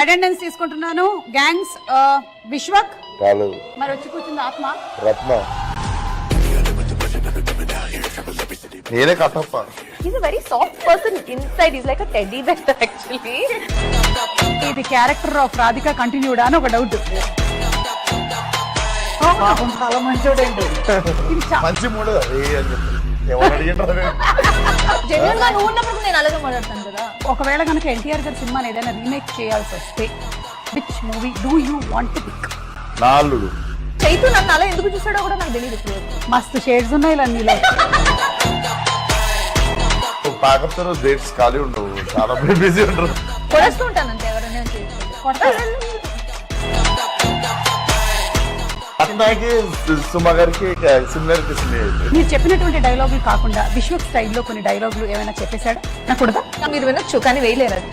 Attendance తీసుకుంటున్నాను. Gangs Vishwak రాలేదు. మరి వచ్చి కూర్చుంది ఆత్మ. రత్న నేనే Kattappa. He's a very soft person inside. He's like a teddy bear actually. ఇది క్యారెక్టర్ ఆఫ్ రాధిక కంటిన్యూడా అని ఒక డౌట్. చాలా మంచోడండి. మంచి మూడు అని చెప్పి ఎవరు అడిగింటారు. Genuine గా నువ్వు ఉన్నప్పుడు నేను అలాగే మాట్లాడతాను కదా. ఒకవేళ కనుక ఎన్టీఆర్ గారి సినిమాని ఏదైనా రీమేక్ చేయాల్సి వస్తే which movie do you want to pick? నాలుగు చైతు నన్ను అలా ఎందుకు చూసాడో కూడా నాకు తెలియదు ఇప్పుడు. మస్తు షేడ్స్ ఉన్నాయి ఇలా నీలో. పాకతో డేట్స్ ఖాళీ ఉండవు, చాలా బిజీ ఉండరు. కొడుతూ ఉంటాను అంతే ఎవరైనా అతనికి సుమ గారికి సిమిలారిటీస్ మీరు చెప్పినటువంటి డైలాగులు కాకుండా విశ్వక్ స్టైల్లో కొన్ని డైలాగులు ఏమైనా చెప్పేశాడా? నాకు కూడా మీరు వినొచ్చు కానీ వేయలేరు అది.